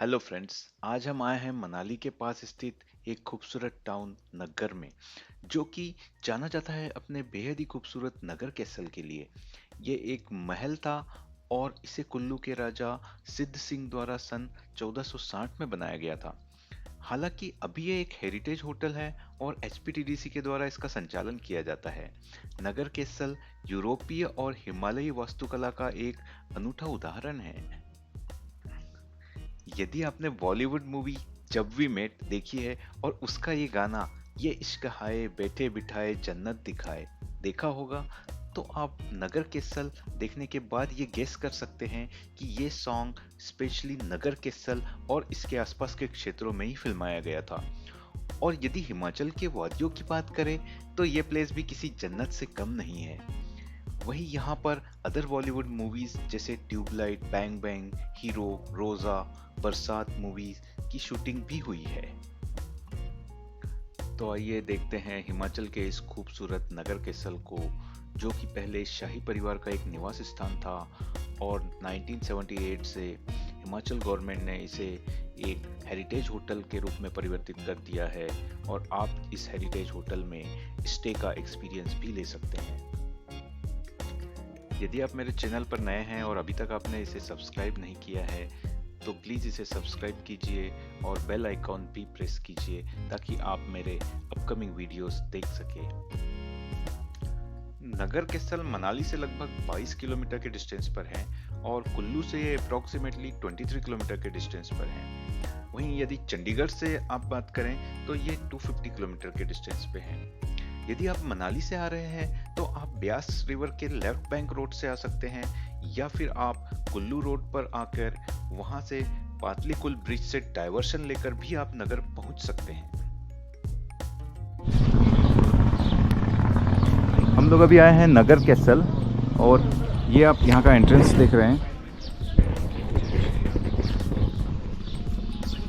Hello friends. आज हम आए हैं मनाली के पास स्थित एक खूबसूरत टाउन नग्गर में, जो कि जाना जाता है अपने बेहद ही खूबसूरत नगर कैसल के लिए। ये एक महल था और इसे कुल्लू के राजा सिद्ध सिंह द्वारा सन 1460 में बनाया गया था। हालांकि अभी ये एक हेरिटेज होटल है और एचपीटीडीसी के द्वारा इसका संचालन किया जाता है। नगर कैसल यूरोपीय और हिमालयी वास्तुकला का एक अनूठा उदाहरण है। यदि आपने बॉलीवुड मूवी जब वी मेट देखी है और उसका ये गाना, ये इश्क हाय बैठे बिठाए जन्नत दिखाए, देखा होगा, तो आप नगर केसल देखने के बाद ये गेस कर सकते हैं कि ये सॉन्ग स्पेशली नगर केसल और इसके आसपास के क्षेत्रों में ही फिल्माया गया था। और यदि हिमाचल के वादियों की बात करें तो ये प्लेस भी किसी जन्नत से कम नहीं है। वहीं यहाँ पर अदर बॉलीवुड मूवीज जैसे ट्यूबलाइट, बैंग बैंग, हीरो, रोजा, बरसात मूवीज की शूटिंग भी हुई है। तो आइए देखते हैं हिमाचल के इस खूबसूरत नगर कैसल को, जो कि पहले शाही परिवार का एक निवास स्थान था और 1978 से हिमाचल गवर्नमेंट ने इसे एक हेरिटेज होटल के रूप में परिवर्तित कर दिया है और आप इस हेरिटेज होटल में स्टे का एक्सपीरियंस भी ले सकते हैं। यदि आप मेरे चैनल पर नए हैं और अभी तक आपने इसे सब्सक्राइब नहीं किया है, तो प्लीज़ इसे सब्सक्राइब कीजिए और बेल आइकॉन भी प्रेस कीजिए ताकि आप मेरे अपकमिंग वीडियोस देख सकें। नगर केसल मनाली से लगभग 22 किलोमीटर के डिस्टेंस पर है और कुल्लू से ये अप्रॉक्सीमेटली 23 किलोमीटर के डिस्टेंस पर है। वहीं यदि चंडीगढ़ से आप बात करें तो ये 250 किलोमीटर के डिस्टेंस पे है। यदि आप मनाली से आ रहे हैं तो आप ब्यास रिवर के लेफ्ट बैंक रोड से आ सकते हैं, या फिर आप कुल्लू रोड पर आकर वहां से पातलीकुल ब्रिज से डाइवर्शन लेकर भी आप नगर पहुंच सकते हैं। हम लोग अभी आए हैं नगर कैसल और ये आप यहाँ का एंट्रेंस देख रहे हैं।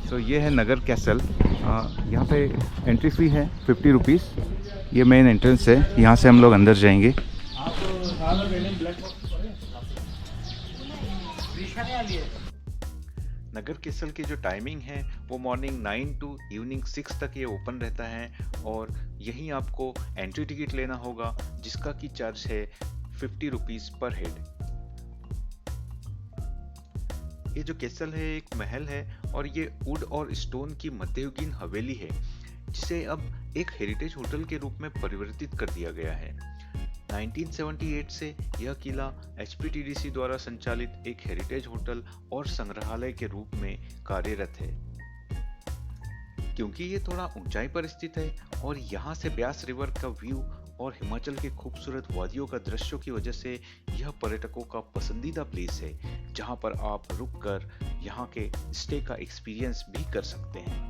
तो ये है नगर कैसल। यहाँ पे एंट्री फी है 50 रुपीज़। ये मेन एंट्रेंस है, यहाँ से हम लोग अंदर जाएंगे। नगर कैसल की जो टाइमिंग है वो मॉर्निंग 9 टू इवनिंग 6 तक ये ओपन रहता है और यहीं आपको एंट्री टिकट लेना होगा, जिसका की चार्ज है 50 रुपीज़ पर हेड। ये जो कैसल है एक महल है और ये वुड और स्टोन की मध्ययुगीन हवेली है, जिसे अब एक हेरिटेज होटल के रूप में परिवर्तित कर दिया गया है। 1978 से यह किला एचपीटीडीसी द्वारा संचालित एक हेरिटेज होटल और संग्रहालय के रूप में कार्यरत है। क्योंकि ये थोड़ा ऊंचाई पर स्थित है और यहाँ से ब्यास रिवर का व्यू और हिमाचल के खूबसूरत वादियों का दृश्यों की वजह से यह पर्यटकों का पसंदीदा प्लेस है, जहाँ पर आप रुककर यहाँ के स्टे का एक्सपीरियंस भी कर सकते हैं।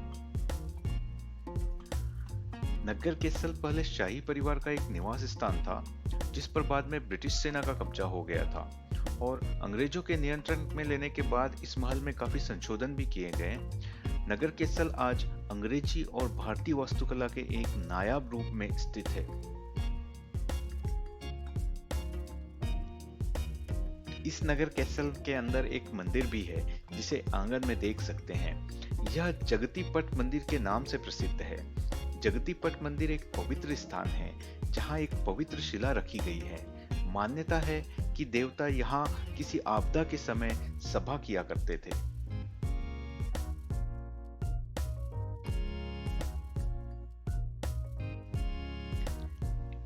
नग्गर केसल पहले शाही परिवार का एक निवास स्थान था, जिस पर बाद में ब्रिटिश सेना का कब्जा हो गया था और अंग्रेजों के नियंत्रण में लेने के बाद इस महल में काफी संशोधन भी किए गए। नगर केसल आज अंग्रेजी और भारतीय वास्तुकला के एक नायाब रूप में स्थित है। इस नगर कैसल के अंदर एक मंदिर भी है, जिसे आंगन में देख सकते हैं। यह जगती पट मंदिर के नाम से प्रसिद्ध है। जगती पट मंदिर एक पवित्र स्थान है, जहाँ एक पवित्र शिला रखी गई है। मान्यता है कि देवता यहाँ किसी आपदा के समय सभा किया करते थे।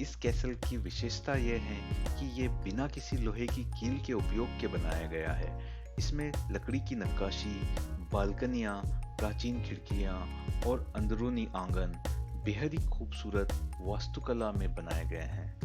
इस कैसल की विशेषता यह है कि ये बिना किसी लोहे की कील के उपयोग के बनाया गया है। इसमें लकड़ी की नक्काशी, बालकनियां, प्राचीन खिड़कियां और अंदरूनी आंगन बेहद ही खूबसूरत वास्तुकला में बनाए गए हैं।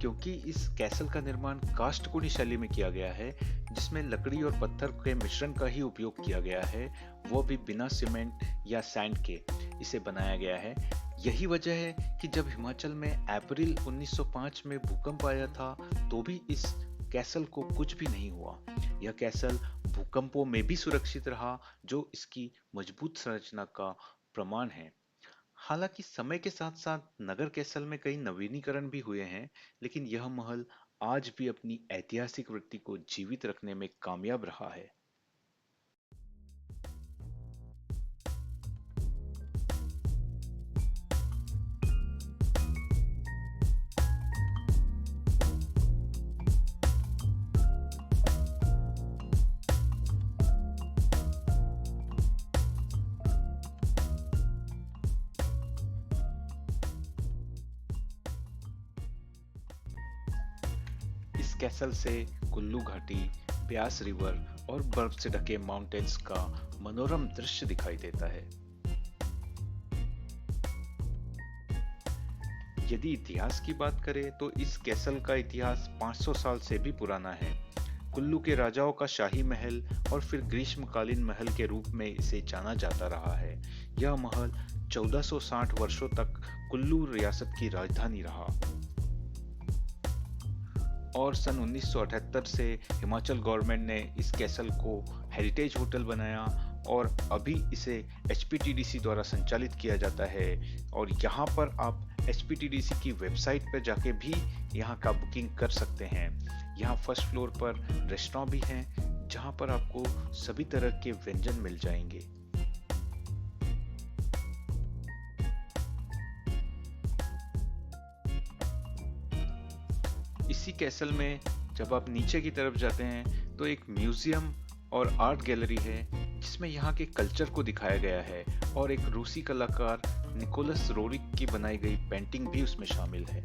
क्योंकि इस कैसल का निर्माण काष्ठकुडी शैली में किया गया है, जिसमें लकड़ी और पत्थर के मिश्रण का ही उपयोग किया गया है, वो भी बिना सीमेंट या सैंड के इसे बनाया गया है। यही वजह है कि जब हिमाचल में अप्रैल 1905 में भूकंप आया था, तो भी इस कैसल को कुछ भी नहीं हुआ। यह कैसल भूकंपों में भी सुरक्षित रहा, जो इसकी मजबूत संरचना का प्रमाण है। हालांकि समय के साथ साथ नगर कैसल में कई नवीनीकरण भी हुए हैं, लेकिन यह महल आज भी अपनी ऐतिहासिक वृत्ति को जीवित रखने में कामयाब रहा है। इस कैसल से कुल्लू घाटी, ब्यास रिवर और बर्फ से ढके माउंटेन्स का मनोरम दृश्य दिखाई देता है। यदि इतिहास की बात करें तो इस कैसल का इतिहास 500 साल से भी पुराना है। कुल्लू के राजाओं का शाही महल और फिर ग्रीष्मकालीन महल के रूप में इसे जाना जाता रहा है। यह महल 1460 वर्षों तक कुल्लू रियासत की राजधानी रहा और सन 1978 से हिमाचल गवर्नमेंट ने इस कैसल को हेरिटेज होटल बनाया और अभी इसे एचपीटीडीसी द्वारा संचालित किया जाता है। और यहाँ पर आप एचपीटीडीसी की वेबसाइट पर जाके भी यहाँ का बुकिंग कर सकते हैं। यहाँ फर्स्ट फ्लोर पर रेस्टोरेंट भी हैं जहाँ पर आपको सभी तरह के व्यंजन मिल जाएंगे। इसी कैसल में जब आप नीचे की तरफ जाते हैं तो एक म्यूजियम और आर्ट गैलरी है जिसमें यहाँ के कल्चर को दिखाया गया है और एक रूसी कलाकार निकोलस रोरिक की बनाई गई पेंटिंग भी उसमें शामिल है।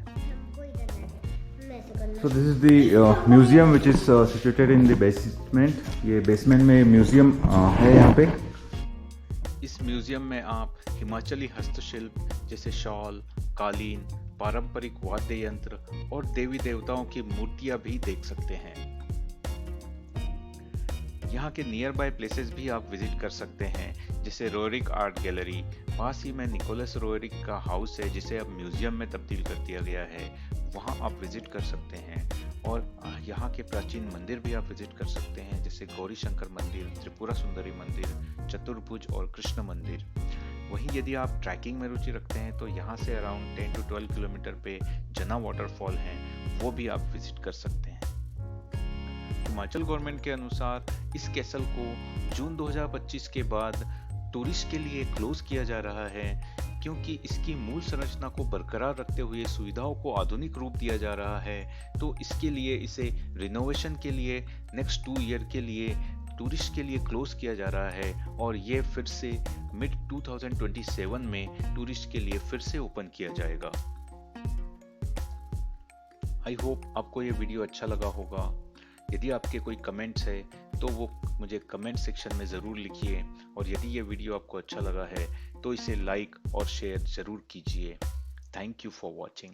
So this is the museum which is situated in the basement. ये बेसमेंट में म्यूजियम है यहाँ पे। इस म्यूजियम में आप हिमाचली हस्तशिल्प जैसे शॉल, कालीन, पारंपरिक वाद्य यंत्र और देवी देवताओं की मूर्तियां भी देख सकते हैं। यहाँ के नियर बाय प्लेसेस भी आप विजिट कर सकते हैं जैसे रोरिक आर्ट गैलरी, पास ही में निकोलस रोरिक का हाउस है जिसे अब म्यूजियम में तब्दील कर दिया गया है, वहाँ आप विजिट कर सकते हैं। और यहाँ के प्राचीन मंदिर भी आप विजिट कर सकते हैं जैसे गौरी शंकर मंदिर, त्रिपुरा सुंदरी मंदिर, चतुर्भुज और कृष्ण मंदिर। वहीं यदि आप ट्रैकिंग में रुचि रखते हैं तो यहाँ से अराउंड 10 to 12 किलोमीटर पे जना वाटरफॉल है, वो भी आप विजिट कर सकते हैं। हिमाचल गवर्नमेंट के अनुसार इस कैसल को जून 2025 के बाद टूरिस्ट के लिए क्लोज किया जा रहा है क्योंकि इसकी मूल संरचना को बरकरार रखते हुए सुविधाओं को आधुनिक रूप दिया जा रहा है। तो इसके लिए इसे रिनोवेशन के लिए नेक्स्ट 2 ईयर के लिए टूरिस्ट के लिए क्लोज किया जा रहा है और ये फिर से मिड 2027 में टूरिस्ट के लिए फिर से ओपन किया जाएगा। आई होप आपको ये वीडियो अच्छा लगा होगा। यदि आपके कोई कमेंट्स है तो वो मुझे कमेंट सेक्शन में ज़रूर लिखिए और यदि ये वीडियो आपको अच्छा लगा है तो इसे लाइक और शेयर ज़रूर कीजिए। Thank you for watching.